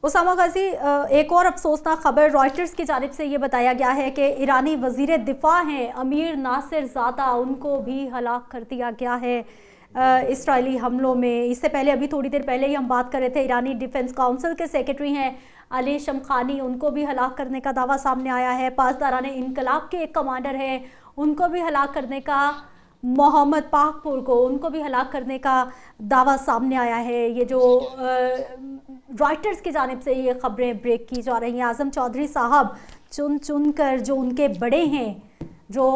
उसामा गाजी, एक और अफसोसनाक खबर रॉयटर्स की जानिब से ये बताया गया है कि ईरानी वजीर दिफा हैं अमीर नासिर ज़ादा, उनको भी हलाक कर दिया गया है इसराइली हमलों में। इससे पहले अभी थोड़ी देर पहले ही हम बात कर रहे थे, ईरानी डिफेंस काउंसिल के सेक्रेटरी हैं अली शमखानी, उनको भी हलाक करने का दावा सामने आया है। पासदारान इनकलाब के एक कमांडर हैं, उनको भी हलाक करने का, मोहम्मद पाकपुर को, उनको भी हलाक करने का दावा सामने आया है। ये जो रॉयटर्स की जानिब से ये खबरें ब्रेक की जा रही हैं। आज़म चौधरी साहब चुन चुन कर जो उनके बड़े हैं, जो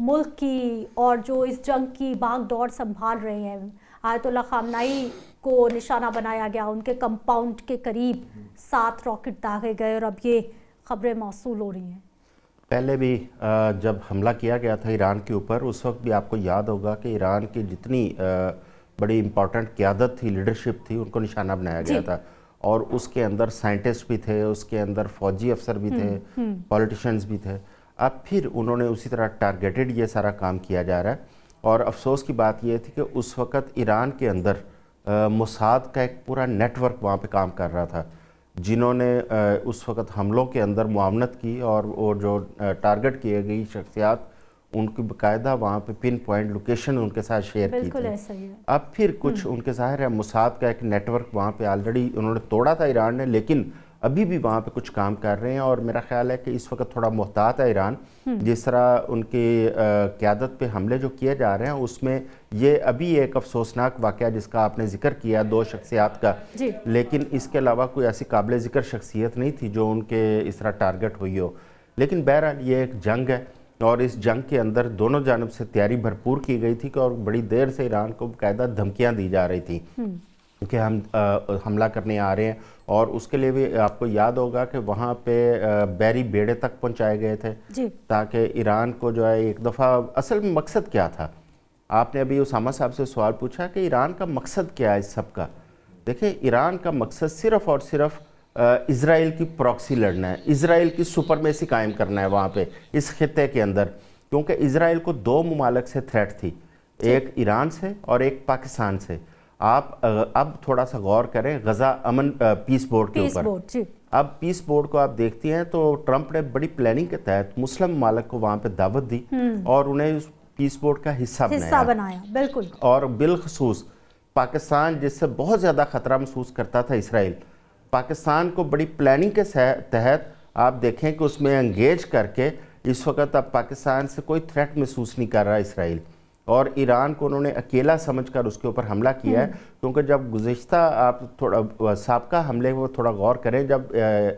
मुल्क की और जो इस जंग की भाग दौड़ संभाल रहे हैं, आयतुल्लाह खामनाई को निशाना बनाया गया, उनके कंपाउंड के करीब 7 रॉकेट दागे गए और अब ये खबरें मौसूल हो रही हैं। पहले भी जब हमला किया गया था ईरान के ऊपर, उस वक्त भी आपको याद होगा कि ईरान की जितनी बड़ी इम्पोर्टेंट क़यादत थी, लीडरशिप थी, उनको निशाना बनाया गया था। और उसके अंदर साइंटिस्ट भी थे, उसके अंदर फौजी अफसर भी थे, पॉलिटिशियंस भी थे। अब फिर उन्होंने उसी तरह टारगेटेड ये सारा काम किया जा रहा है। और अफसोस की बात यह थी कि उस वक़्त ईरान के अंदर मोसाद का एक पूरा नेटवर्क वहाँ पे काम कर रहा था, जिन्होंने उस वक़्त हमलों के अंदर मुआवनत की और वो जो टारगेट किए गई शख्सियात, उनकी बाकायदा वहाँ पे पिन पॉइंट लोकेशन उनके साथ शेयर की थी। ऐसा ही है। अब फिर कुछ उनके ज़ाहिर है मोसाद का एक नेटवर्क वहाँ पे ऑलरेडी उन्होंने तोड़ा था ईरान ने, लेकिन अभी भी वहाँ पे कुछ काम कर रहे हैं। और मेरा ख्याल है कि इस वक्त थोड़ा मोहतात है ईरान, जिस तरह उनकी क़यादत पे हमले जो किए जा रहे हैं, उसमें ये अभी एक अफसोसनाक वाक़या जिसका आपने जिक्र किया 2 शख्सियात का, लेकिन इसके अलावा कोई ऐसी काबिल ज़िक्र शख्सियत नहीं थी जो उनके इस तरह टारगेट हुई हो। लेकिन बहरहाल ये एक जंग है और इस जंग के अंदर दोनों जानब से तैयारी भरपूर की गई थी और बड़ी देर से ईरान को बाकायदा धमकियाँ दी जा रही थी कि हम हमला करने आ रहे हैं। और उसके लिए भी आपको याद होगा कि वहाँ पे बैरी बेड़े तक पहुँचाए गए थे ताकि ईरान को जो है एक दफ़ा, असल में मकसद क्या था, आपने अभी उसामा साहब से सवाल पूछा कि ईरान का मकसद क्या है इस सब का। देखिए, ईरान का मकसद सिर्फ़ और सिर्फ इज़राइल की प्रॉक्सी लड़ना है, इज़राइल की सुपरमेसी कायम करना है वहाँ पे इस खित्ते के अंदर, क्योंकि इज़राइल को 2 ममालिक से थ्रेट थी, एक ईरान से और एक पाकिस्तान से। आप अब थोड़ा सा गौर करें गज़ा अमन पीस बोर्ड के ऊपर। अब पीस बोर्ड को आप देखती हैं तो ट्रंप ने बड़ी प्लानिंग के तहत मुस्लिम ममालिक को वहाँ पे दावत दी और उन्हें पीस बोर्ड का हिस्सा बनाया। बिल्कुल। और बिलखसूस पाकिस्तान, जिससे बहुत ज़्यादा ख़तरा महसूस करता था इसराइल, पाकिस्तान को बड़ी प्लानिंग के तहत आप देखें कि उसमें एंगेज करके इस वक्त अब पाकिस्तान से कोई थ्रेट महसूस नहीं कर रहा इसराइल। और ईरान को उन्होंने अकेला समझकर उसके ऊपर हमला किया है, क्योंकि जब गुज़िश्ता आप थोड़ा साबका हमले को थोड़ा गौर करें, जब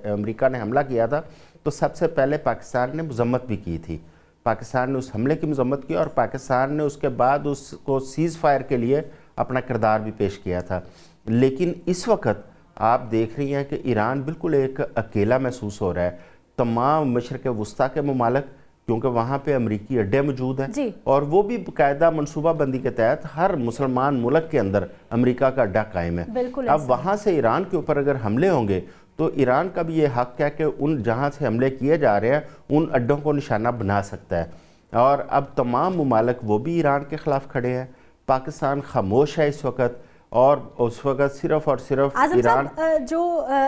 अमेरिका ने हमला किया था तो सबसे पहले पाकिस्तान ने मजम्मत भी की थी, पाकिस्तान ने उस हमले की मजम्मत की और पाकिस्तान ने उसके बाद उसको सीज़ फायर के लिए अपना किरदार भी पेश किया था। लेकिन इस वक्त आप देख रही हैं कि ईरान बिल्कुल एक अकेला महसूस हो रहा है। तमाम मशरक़ वस्ता के ममालिक, क्योंकि वहाँ पे अमरीकी अड्डे मौजूद हैं और वो भी बाकायदा मनसूबा बंदी के तहत हर मुसलमान मुल्क के अंदर अमरीका का अड्डा कायम है। अब वहाँ से ईरान के ऊपर अगर हमले होंगे तो ईरान का भी ये हक है कि उन जहाँ से हमले किए जा रहे हैं उन अड्डों को निशाना बना सकता है। और अब तमाम ममालिक वो भी ईरान के ख़िलाफ़ खड़े हैं। पाकिस्तान खामोश है इस वक्त और उस वक्त सिर्फ और सिर्फ ईरान। जो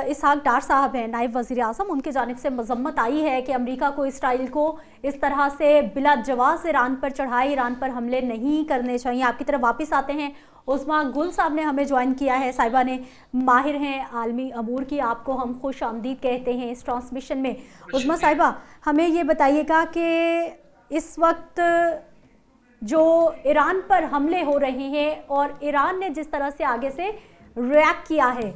इसहाक डार साहब हैं नायब वज़ीर आज़म, उनकी जानिब से मजम्मत आई है कि अमेरिका को इसराइल को इस तरह से बिला जवाब ईरान पर चढ़ाए, ईरान पर हमले नहीं करने चाहिए। आपकी तरफ वापस आते हैं, उस्मा गुल साहब ने हमें ज्वाइन किया है, साहिबा ने माहिर हैं आलमी अमूर की, आपको हम खुश आमदीद कहते हैं इस ट्रांसमिशन में। उस्मा साहिबा, हमें ये बताइएगा कि इस वक्त जो ईरान पर हमले हो रहे हैं और ईरान ने जिस तरह से आगे से रिएक्ट किया है,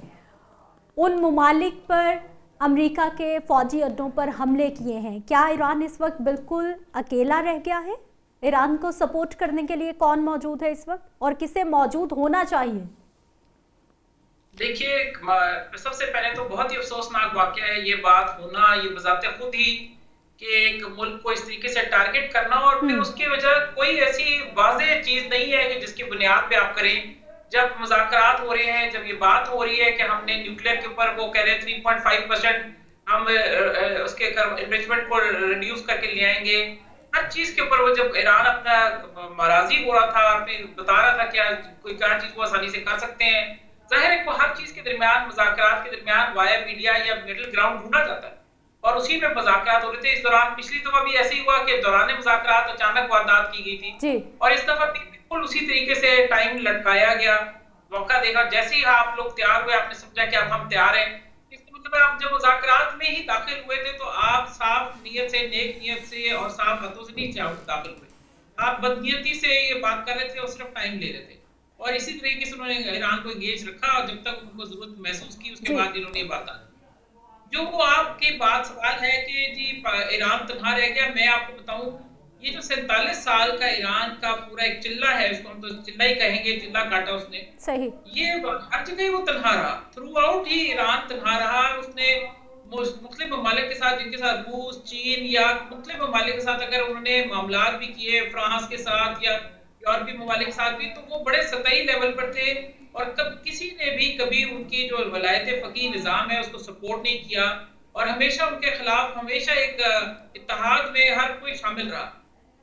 उन ममालिक पर अमेरिका के फौजी अड्डों पर हमले किए हैं, क्या ईरान इस वक्त बिल्कुल अकेला रह गया है? ईरान को सपोर्ट करने के लिए कौन मौजूद है इस वक्त और किसे मौजूद होना चाहिए? देखिए, सबसे पहले तो बहुत ही अफसोसनाक वाकया है ये बात होना, ये बजाते खुद ही कि एक मुल्क को इस तरीके से टारगेट करना और फिर उसकी वजह कोई ऐसी वाज़ेह चीज नहीं है कि जिसकी बुनियाद पे आप करें। जब मुज़ाकरात हो रहे हैं, जब ये बात हो रही है कि हमने न्यूक्लियर के ऊपर, वो कह रहे हैं 3.5% हम उसके एनरिचमेंट को रिड्यूस करके ले आएंगे, हर चीज के ऊपर वो जब ईरान अपना नाराजी हो रहा था, फिर बता रहा था क्या कोई क्या चीज को आसानी से कर सकते हैं, जाहिर है को हर चीज के दरमियान, मुज़ाकरात के दरमियान वाया मीडिया या मिडिल ग्राउंड ढूंढा जाता है, और उसी में मुज़ाकरात हो रहे थे। इस दौरान पिछली दफा भी ऐसे ही हुआ कि दौरान मुज़ाकरात अचानक वारदात की गई थी, और इस दफा भी बिल्कुल उसी तरीके से टाइम लटकाया गया, मौका देखा, जैसे ही आप लोग तैयार हुए आपने समझा कि अब हम तैयार हैं। इसका मतलब आप जब मुज़ाकरात में ही दाखिल हुए थे तो आप साफ नीयत से, नेक नीयत से और साफ हाथों से नहीं दाखिल हुए, आप बदनीयती से ये बात कर रहे थे और सिर्फ टाइम ले रहे थे, और इसी तरीके से उन्होंने ईरान को एंगेज रखा, और जब तक उनको जरूरत महसूस की उसके बाद इन्होंने ये बात जो वो आपके बात सवाल है कि जी ईरान तनहा रह गया। मैं आपको बताऊं, ये जो 47 साल का ईरान का पूरा एक चिल्ला है, इसको हम तो चिल्ला ही कहेंगे, चिल्ला काटा उसने, सही, ये हर जगह वो तनहा रहा, थ्रू आउट ही ईरान तनहा रहा। उसने मुख्तलिफ ममालिक के साथ, जिनके साथ रूस, चीन या मुख्तलिफ ममालिक के साथ अगर उन्होंने मामलात भी किए, फ्रांस के साथ या यूरोपीय ममालिक के साथ भी, तो वो बड़े सतही लेवल पर थे, और कब किसी ने भी कभी उनकी जो वलायत फ़क़ीह निज़ाम है उसको सपोर्ट नहीं किया, और हमेशा उनके खिलाफ हमेशा एक इत्तेहाद में हर कोई शामिल रहा।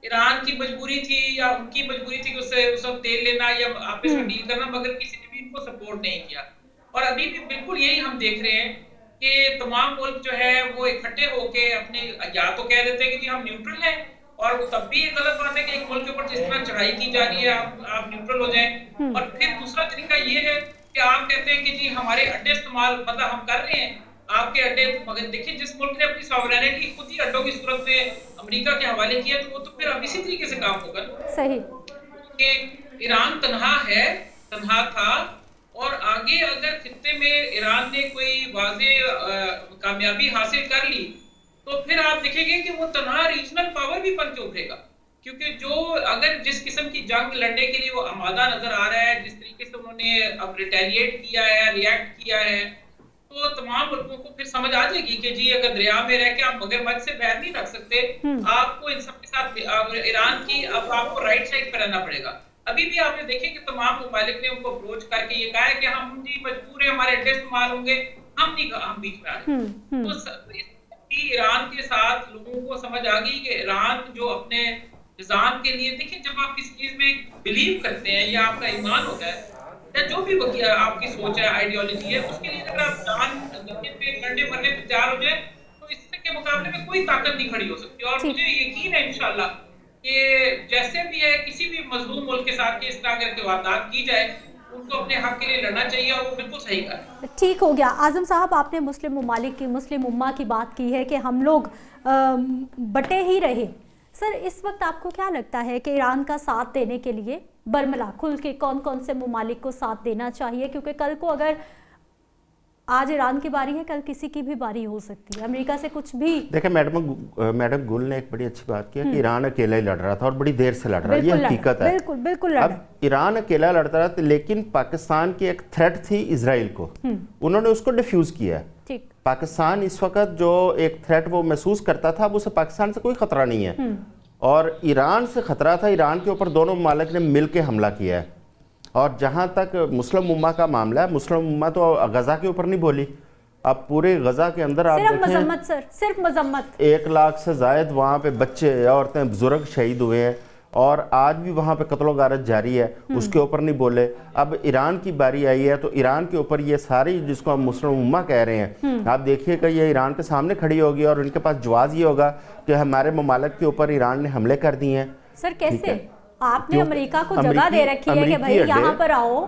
ईरान की मजबूरी थी या उनकी मजबूरी थी कि उससे उस वक्त तेल लेना या आपस में डील करना, मगर किसी ने भी इनको सपोर्ट नहीं किया। और अभी भी बिल्कुल यही हम देख रहे हैं कि तमाम मुल्क जो है वो इकट्ठे होके अपने, या तो कह देते हैं कि जी हम न्यूट्रल हैं, और वो तब भी गलत बात है कि एक मुल्क के ऊपर जिस तरह चढ़ाई की जा रही है आप न्यूट्रल हो जाएं। और फिर दूसरा तरीका ये है कि आप कहते हैं कि जी हमारे अड्डे इस्तेमाल मतलब हम कर रहे हैं, आपके अड्डे, मगर देखिए जिस मुल्क ने अपनी सॉवरेनिटी खुद ही अड्डों की सूरत में अमेरिका के हवाले किया, तो वो तो फिर अब इसी तरीके से काम होगा। सही, कि ईरान तनहा है, तनहा था, और आगे अगर खित्ते में ईरान ने कोई वाज़ेह कामयाबी हासिल कर ली, तो फिर आप देखेंगे कि वो तनहा रीजनल पावर भी बन के उभरेगा, क्योंकि जो अगर जिस किस्म की जंग लड़ने के लिए वो आमादा नजर आ रहा है, जिस तरीके से उन्होंने अब रिटेलिएट किया है, रिएक्ट किया है, तो तमाम मुल्कों को फिर समझ आ जाएगी कि जी अगर दरिया में रह के आप मगरमच्छ से बैर नहीं रख सकते, आपको इन सब के साथ ईरान की अब आपको राइट साइड पर रहना पड़ेगा। अभी भी आपने देखे कि तमाम ममालिक ने उनको अप्रोच करके ये कहा है कि हम जी मजबूर है, हमारे अड्डे इस्तेमाल होंगे, हम नहीं, हम बीच में आ रहे हैं। तो ईरान के साथ लोगों को समझ आ गई कि ईरान जो अपने निजाम के लिए, देखिए जब आप किसी चीज में बिलीव करते हैं या आपका ईमान होता है या जो भी आपकी सोच है, आइडियोलॉजी है, उसके लिए अगर आप जान पे लड़ने मरने पे तैयार हो जाए, तो इससे के मुकाबले में कोई ताकत नहीं खड़ी हो सकती। और मुझे यकीन है इंशाल्लाह कि जैसे भी है किसी भी मजलूम मुल्क के साथ इस तरह करके वारदात की जाए, उनको अपने हक के लिए लड़ना चाहिए, और वो बिल्कुल सही कर। ठीक हो गया। आजम साहब, आपने मुस्लिम ममालिक की, मुस्लिम उम्मा की बात की है कि हम लोग बटे ही रहे। सर, इस वक्त आपको क्या लगता है कि ईरान का साथ देने के लिए बरमला खुल के कौन कौन से ममालिक को साथ देना चाहिए? क्योंकि कल को अगर आज ईरान की बारी है, कल किसी की भी बारी हो सकती है, अमेरिका से कुछ भी। देखिए मैडम गुल ने एक बड़ी अच्छी बात की कि ईरान अकेला ही लड़ रहा था और बड़ी देर से लड़ रहा है, ये हकीकत है। बिल्कुल बिल्कुल। अब ईरान अकेला लड़ता रहा, लेकिन पाकिस्तान की एक थ्रेट थी इजराइल को, उन्होंने उसको डिफ्यूज किया। ठीक, पाकिस्तान इस वक्त जो एक थ्रेट वो महसूस करता था, अब उसे पाकिस्तान से कोई खतरा नहीं है, और ईरान से खतरा था। ईरान के ऊपर दोनों ममालिक ने मिलकर हमला किया है। और जहाँ तक मुस्लिम उम्मा का मामला है, मुस्लिम उम्मा तो गजा के ऊपर नहीं बोली, अब पूरे गजा के अंदर आप देखें, सिर्फ मजम्मत, 1 लाख से जायद वहाँ पे बच्चे, औरतें, बुजुर्ग शहीद हुए हैं, और आज भी वहाँ पे कत्लो गारत जारी है, उसके ऊपर नहीं बोले। अब ईरान की बारी आई है, तो ईरान के ऊपर ये सारी, जिसको हम मुस्लिम उम्मा कह रहे हैं, आप देखिएगा ये ईरान के सामने खड़ी होगी और उनके पास जवाब ये होगा कि हमारे ममालिक के ऊपर ईरान ने हमले कर दिए हैं। सर कैसे? आपने अमेरिका को जगह दे रखी है कि भाई यहाँ पर आओ,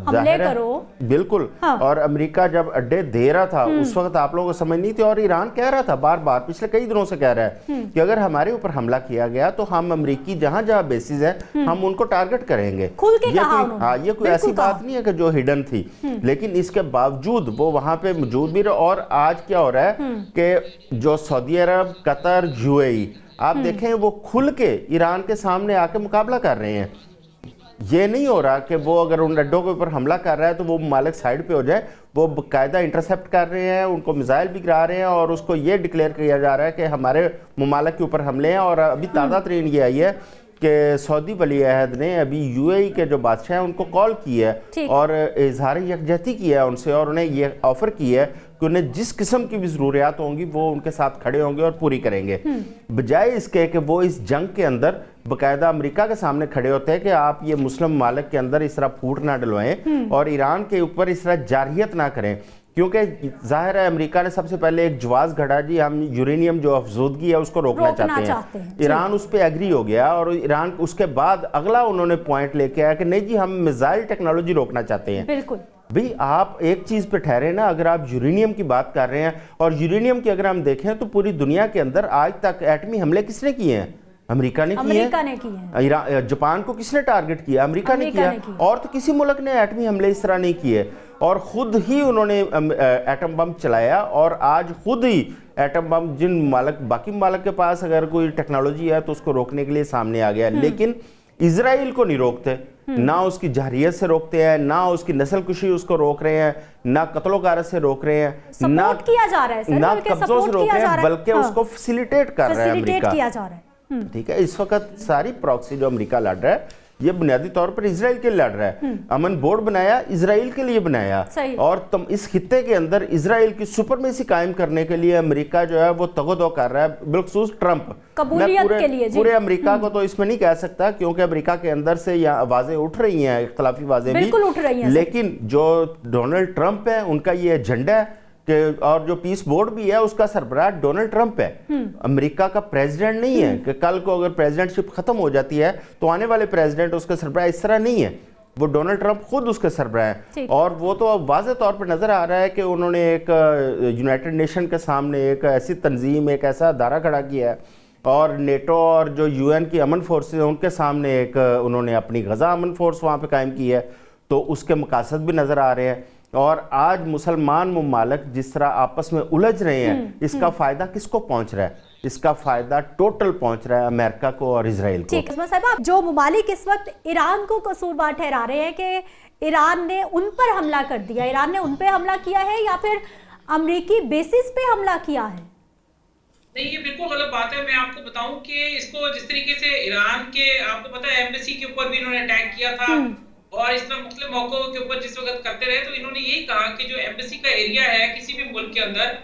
हमले करो। बिल्कुल। हाँ। और अमेरिका जब अड्डे दे रहा था, उस वक्त आप लोगों को समझ नहीं थी, और ईरान कह रहा था बार बार पिछले कई दिनों से कह रहा है कि अगर हमारे ऊपर हमला किया गया तो हम अमेरिकी जहां जहां बेसिस है हम उनको टारगेट करेंगे। खुल के कहा उन्होंने। हाँ, ये कोई ऐसी बात नहीं है कि जो हिडन थी, लेकिन इसके बावजूद वो वहां पे मौजूद भी रहे। और आज क्या हो रहा है कि जो सऊदी अरब, कतर, यूएई, आप देखें वो खुल के ईरान के सामने आके मुकाबला कर रहे हैं। ये नहीं हो रहा कि वो अगर उन अड्डों के ऊपर हमला कर रहा है तो वो ममालिक साइड पे हो जाए, वो बाकायदा इंटरसेप्ट कर रहे हैं, उनको मिसाइल भी गिरा रहे हैं, और उसको ये डिक्लेयर किया जा रहा है कि हमारे ममालिक के ऊपर हमले हैं। और अभी ताज़ा तरीन ये आई है कि सऊदी वली अहद ने अभी यूएई के जो बादशाह हैं उनको कॉल की है और इजहार यकजहती किया है उनसे, और उन्हें ये ऑफ़र की है कि उन्हें जिस किस्म की भी ज़रूरियात होंगी वो उनके साथ खड़े होंगे और पूरी करेंगे, बजाय इसके कि वो इस जंग के अंदर बाकायदा अमेरिका के सामने खड़े होते हैं कि आप ये मुस्लिम ममालिक के अंदर इस तरह फूट ना डलवाएं और ईरान के ऊपर इस तरह जारहियत ना करें, क्योंकि जाहिर है अमेरिका ने सबसे पहले एक जवाब घड़ा जी, हम यूरेनियम जो अफजोदगी है उसको रोकना चाहते हैं। ईरान उस पर एग्री हो गया और ईरान उसके बाद अगला उन्होंने पॉइंट लेके आया कि नहीं जी हम मिसाइल टेक्नोलॉजी रोकना चाहते हैं। बिल्कुल भाई आप एक चीज पे ठहरे ना, अगर आप यूरेनियम की बात कर रहे हैं और यूरेनियम की अगर हम देखें तो पूरी दुनिया के अंदर आज तक एटमी हमले किसने किए हैं? अमेरिका ने किए हैं। जापान को किसने टारगेट किया? अमेरिका ने किया। और तो किसी मुल्क ने एटमी हमले इस तरह नहीं किए, और खुद ही उन्होंने एटम बम चलाया, और आज खुद ही एटम बम जिन बाकी ममालिक के पास अगर कोई टेक्नोलॉजी है तो उसको रोकने के लिए सामने आ गया, लेकिन इसराइल को नहीं रोकते, ना उसकी जहरियत से रोकते हैं, ना उसकी नस्ल कुशी उसको रोक रहे हैं, ना कत्लो गारत से रोक रहे हैं, ना किया जा रहा है, ना कब्जों से रोक रहे हैं, बल्कि उसको फैसिलिटेट कर रहा है अमेरिका। किया जा रहा है। ठीक है, इस वक्त सारी प्रॉक्सी जो अमेरिका लड़ रहा है ये बुनियादी तौर पर इसराइल के लिए लड़ रहा है। अमन बोर्ड बनाया इसराइल के लिए बनाया, और तुम इस खित्ते के अंदर इसराइल की सुपरमेसी कायम करने के लिए अमेरिका जो है वो तगदो कर रहा है, बिलखसूस ट्रंप। पूरे अमेरिका को तो इसमें नहीं कह सकता, क्योंकि अमेरिका के अंदर से यहाँ आवाजें उठ रही हैं, इख्तलाफी आवाजें भी उठ रही हैं, लेकिन जो डोनाल्ड ट्रंप है उनका ये एजेंडा है कि, और जो पीस बोर्ड भी है उसका सरबराह डोनाल्ड ट्रंप है, अमेरिका का प्रेसिडेंट नहीं है कि कल को अगर प्रेसिडेंटशिप खत्म हो जाती है तो आने वाले प्रेसिडेंट उसका सरबराह, इस तरह नहीं है, वो डोनाल्ड ट्रंप खुद उसके सरबराह है। और वो तो अब वाज़े तौर पर नजर आ रहा है कि उन्होंने एक यूनाइटेड नेशन के सामने एक ऐसी तंजीम, एक ऐसा अदारा खड़ा किया है, और नेटो और जो यूएन की अमन फोर्सेज हैं उनके सामने एक उन्होंने अपनी गजा अमन फोर्स वहाँ पे कायम की है, तो उसके मकासद भी नज़र आ रहे हैं। और आज मुसलमान ममालिक जिस तरह आपस में उलझ रहे हैं, इसका फायदा किसको पहुंच रहा है? इसका फायदा टोटल पहुंच रहा है अमेरिका को और इजराइल को। ठीक है साहब, जो ममालिक इस वक्त ईरान को कसूरवार ठहरा रहे हैं कि ईरान ने उन पर हमला कर दिया, ईरान ने उन पे हमला किया है या फिर अमेरिकी बेसिस पे हमला किया है? नहीं, ये बिल्कुल गलत बात है। मैं आपको बताऊं कि इसको जिस तरीके से ईरान के, आपको पता है एम्बेसी के ऊपर भी इन्होंने अटैक किया था, और इस तरह मुख्तलिफ मौकों के ऊपर जिस वक्त करते रहे, तो इन्होंने यही कहा कि जो एम्बेसी का एरिया है किसी भी मुल्क के अंदर,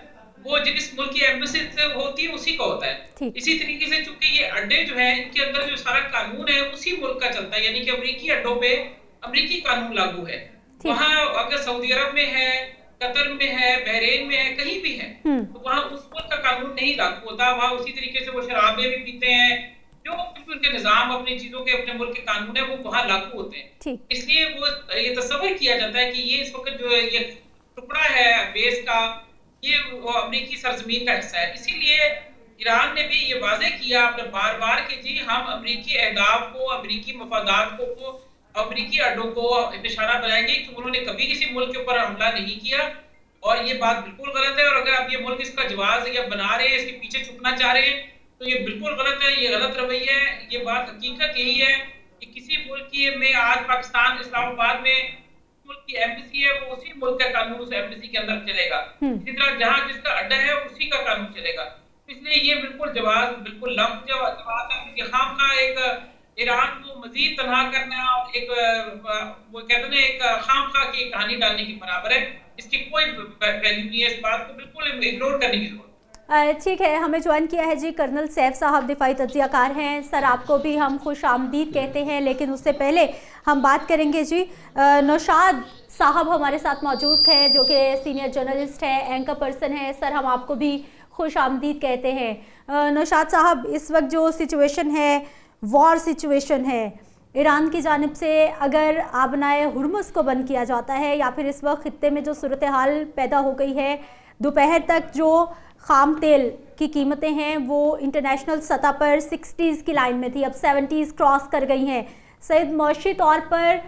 वो जिस मुल्क की एम्बेसी से होती है उसी का होता है। इसी तरीके से चूंकि ये अड्डे जो है इनके अंदर जो सारा कानून है उसी मुल्क का चलता है, यानी कि अमेरिकी अड्डों पे अमेरिकी कानून लागू है। वहाँ अगर सऊदी अरब में है, कतर में है, बहरीन में है, कहीं भी है, तो वहाँ उस मुल्क का कानून नहीं लागू होता। वहाँ उसी तरीके से वो शराबें भी पीते हैं, जो उनके निजाम, अपनी चीजों के, अपने मुल्क के कानून है वो वहाँ लागू होते हैं। इसलिए वो ये तस्वर किया जाता है कि ये इस वक्त जो ये टुकड़ा है बेस का, ये अमेरिकी सरजमीन का हिस्सा है। इसीलिए ईरान ने भी ये वाजे किया आपने बार बार कि जी हम अमेरिकी अहदाफ को, अमेरिकी मफादात को, अमेरिकी अड्डों को निशाना बनाएंगे, कि उन्होंने कभी किसी मुल्क के ऊपर हमला नहीं किया, और ये बात बिल्कुल गलत है। और अगर आप ये मुल्क इसका जवाब या बना रहे हैं, इसके पीछे छुपना चाह रहे हैं, तो ये बिल्कुल गलत है, ये गलत रवैया है। ये बात हकीकत यही है कि किसी मुल्क की में आज पाकिस्तान इस्लामाबाद में मुल्क की एम्बेसी है, वो उसी मुल्क का कानून उस एम्बेसी के अंदर चलेगा। इसी तरह जहां जिसका अड्डा है उसी का कानून चलेगा। इसलिए ये बिल्कुल जवाब बिल्कुल लंब जवाब है कि खाम का एक ईरान को मजीद तनहा करना और एक वो कहते हैं एक खाम खा की कहानी डालने की बराबर है। इसकी कोई वैल्यू नहीं है, इस बात को बिल्कुल इग्नोर करने की जरूरत। ठीक है, हमें ज्वाइन किया है जी कर्नल सैफ साहब, दिफाई तज्जियाकार हैं। सर आपको भी हम खुश आमदीद कहते हैं, लेकिन उससे पहले हम बात करेंगे जी नौशाद साहब हमारे साथ मौजूद हैं, जो कि सीनियर जर्नलिस्ट है, एंकर पर्सन है। सर हम आपको भी खुश आमदीद कहते हैं। नौशाद साहब, इस वक्त जो सिचुएशन है, वॉर सिचुएशन है, ईरान की जानिब से अगर आबनाए हुर्मुज़ को बंद किया जाता है, या फिर इस वक्त खित्ते में जो सूरत हाल पैदा हो गई है, दोपहर तक जो खाम तेल की कीमतें हैं वो इंटरनेशनल सतह पर 60s की लाइन में थी, अब 70s क्रॉस कर गई हैं। सईद मौशी तौर पर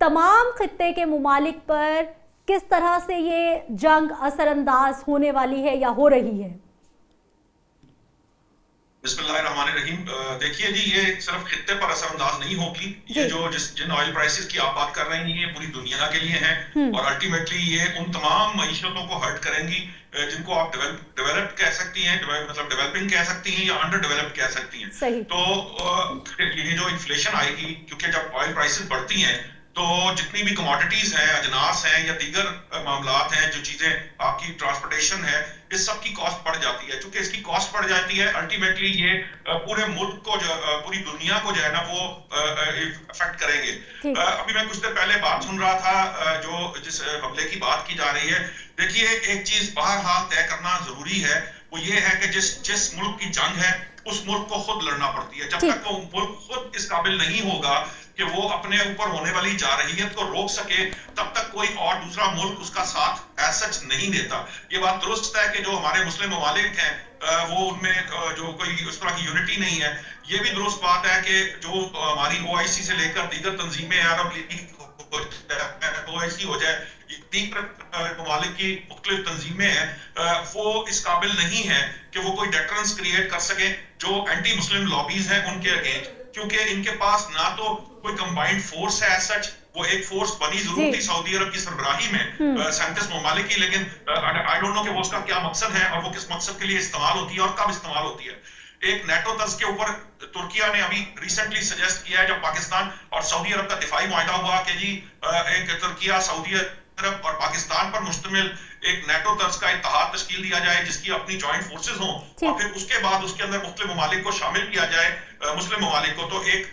तमाम खित्ते के मुमालिक पर किस तरह से ये जंग असरअंदाज होने वाली है या हो रही है? बिस्मिल्लाहिर्रहमानिर्रहीम। देखिए जी, ये सिर्फ खित्ते पर असरअंदाज नहीं होगी। ये जो जिन ऑयल प्राइसेस की आप बात कर रहे हैं, ये पूरी दुनिया के लिए हैं और अल्टीमेटली ये उन तमाम मईशतों को हर्ट करेंगी जिनको आप डेवलप्ड कह सकती हैं, मतलब डेवलपिंग कह सकती हैं या अंडर डेवलप्ड कह सकती हैं। तो ये जो इन्फ्लेशन आएगी, क्योंकि जब ऑयल प्राइसेस बढ़ती हैं तो जितनी भी कमोडिटीज हैं, अजनास हैं या दीगर मामलात हैं, जो चीजें आपकी ट्रांसपोर्टेशन है, इस सब की कॉस्ट बढ़ जाती है। चूंकि इसकी कॉस्ट बढ़ जाती है, अल्टीमेटली ये पूरे मुल्क को पूरी दुनिया को जो है ना वो इफेक्ट करेंगे। अभी मैं कुछ देर पहले बात सुन रहा था जो जिस हमले की बात की जा रही है। देखिए, एक चीज बहरहाल तय करना जरूरी है, वो ये है कि जिस मुल्क की जंग है उस मुल्क को खुद लड़ना पड़ती है। जब तक वो मुल्क खुद इस काबिल नहीं होगा कि वो अपने ऊपर होने वाली जारहियत को रोक सके, तब तक कोई और दूसरा मुल्क उसका साथ एज सच नहीं देता। ये बात दुरुस्त है कि जो हमारे मुस्लिम ममालिक हैं वो उनमें जो कोई उस तरह की यूनिटी नहीं है। ये भी दुरुस्त बात है कि जो हमारी OIC से लेकर दीगर तंजीमें, अरब लीग OIC हो जाए, ममालिक की मुख्तलिफ तंजीमें हैं, वो इस काबिल नहीं है कि वो कोई डेटरेंस क्रिएट कर सके जो एंटी मुस्लिम लॉबीज हैं उनके अगेंस्ट, क्योंकि इनके पास ना तो कोई कंबाइंड फोर्स है एज सच। वो एक फोर्स बनी जरूर थी सऊदी अरब की सरबराही में 37 ममालिक की, लेकिन आई डोंट नो कि वो उसका क्या मकसद है और वो किस मकसद के लिए इस्तेमाल होती है और कब इस्तेमाल होती है। एक नेटो तर्ज के ऊपर तुर्किया ने अभी रिसेंटली सजेस्ट किया है, जब पाकिस्तान और सऊदी अरब का दिफाई मुआहदा हुआ कि जी एक तुर्किया, सऊदी अरब और पाकिस्तान पर मुश्तमिल एक नेटो तर्ज का इत्तेहाद तश्कील दिया जाए जिसकी अपनी जॉइंट फोर्सेस हों, और फिर उसके बाद उसके अंदर मुस्लिम ममालिक को शामिल किया जाए, मुस्लिम ममालिक को, तो एक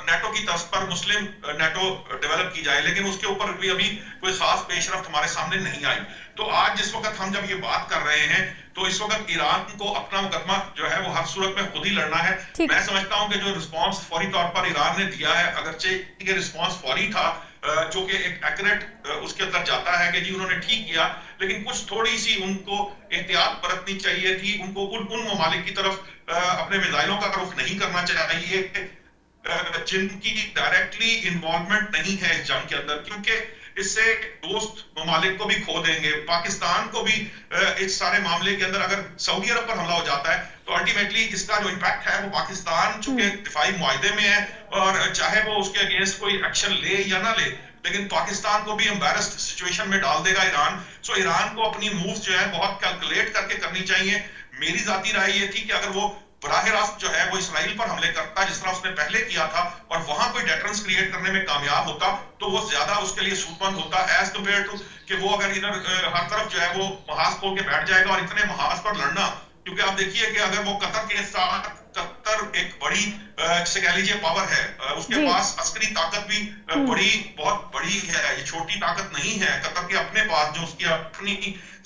नेटो की तर्ज पर मुस्लिम नेटो डेवलप की जाए। लेकिन उसके ऊपर भी अभी कोई खास पेशरफ्त हमारे सामने नहीं आई। तो आज जिस वक्त हम जब ये बात कर रहे हैं तो इस वक्त ईरान को अपना मुकदमा जो है वो हर सूरत में खुद ही लड़ना है। मैं समझता हूं कि जो रिस्पांस फौरी तौर पर ईरान ने दिया है, अगरचे ये रिस्पांस फौरी था, जो कि एक एक्यूरेट उसके अंदर जाता है कि जी उन्होंने ठीक किया, लेकिन कुछ थोड़ी सी उनको एहतियात बरतनी चाहिए थी। उनको उन ममालिक की तरफ अपने मिसाइलों का रुख नहीं करना चाहिए जिनकी डायरेक्टली इन्वॉल्वमेंट नहीं है इस जंग के अंदर, क्योंकि इससे दोस्त ममालिक को भी खो देंगे। पाकिस्तान को भी इस सारे मामले के अंदर अगर सऊदी अरब पर हमला हो जाता है तो अल्टीमेटली इसका जो इम्पैक्ट है वो पाकिस्तान चूंकि दिफाई मुआहदे में है और चाहे वो उसके अगेंस्ट कोई एक्शन ले या ना ले, लेकिन पाकिस्तान को भी एम्बैरेस्ड सिचुएशन में डाल देगा ईरान। सो ईरान को अपनी मूव्स जो है बहुत कैलकुलेट करके करनी चाहिए। मेरी जाती राय ये थी कि अगर वो बराह रास्त जो है वो इसराइल पर हमले करता जिस तरह उसने पहले किया था और वहां कोई डेटरेंस क्रिएट करने में कामयाब होता तो वो ज्यादा उसके लिए सूटमंद होता एज कम्पेयर टू कि वो अगर इधर हर तरफ जो है वो महाज खोल के बैठ जाएगा और इतने महाज पर लड़ना। क्योंकि आप देखिए कि अगर वो कतर के साथ, कतर एक बड़ी जिसे कह लीजिए पावर है, उसके पास अस्करी ताकत भी बहुत बड़ी है, ये छोटी ताकत नहीं है। कतर के अपने पास जो उसकी अपनी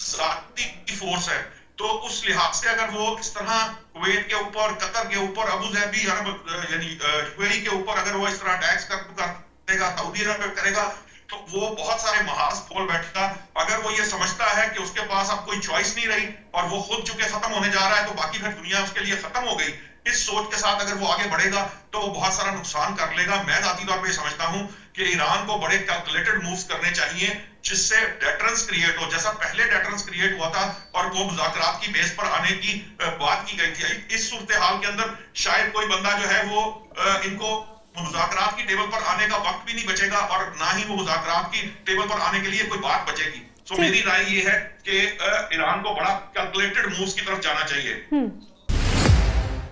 जाती फोर्स है, तो उस लिहाज से अगर वो इस तरह कुवैत के ऊपर, कतर के ऊपर, अबू धाबी अरब यानी UAE के ऊपर अगर वो इस तरह अटैक्स करेगा, सऊदी अरब करेगा, तो वो बहुत सारे महाज खोल बैठेगा। अगर वो ये समझता है कि उसके पास अब कोई चॉइस नहीं रही और वो खुद चूंकि खत्म होने जा रहा है तो बाकी फिर दुनिया उसके लिए खत्म हो गई, इस सोच के साथ अगर वो आगे बढ़ेगा तो वो बहुत सारा नुकसान कर लेगा। मैं जाती तौर पे समझता हूं कि ईरान को बड़े कैलकुलेटेड मूव्स करने चाहिए जिससे डेटरेंस क्रिएट हो, जैसा पहले डेटरेंस क्रिएट हुआ था और वो मुज़ाकरात की बेस पर आने की बात की गई थी। इस सूरत हाल के अंदर शायद कोई बंदा जो है वो इनको मुज़ाकरात की टेबल पर आने का वक्त भी नहीं बचेगा और ना ही वो मुज़ाकरात की टेबल पर आने के लिए कोई बात बचेगी। सो मेरी राय ये है कि ईरान को बड़ा कैलकुलेटेड मूव्स की तरफ जाना चाहिए।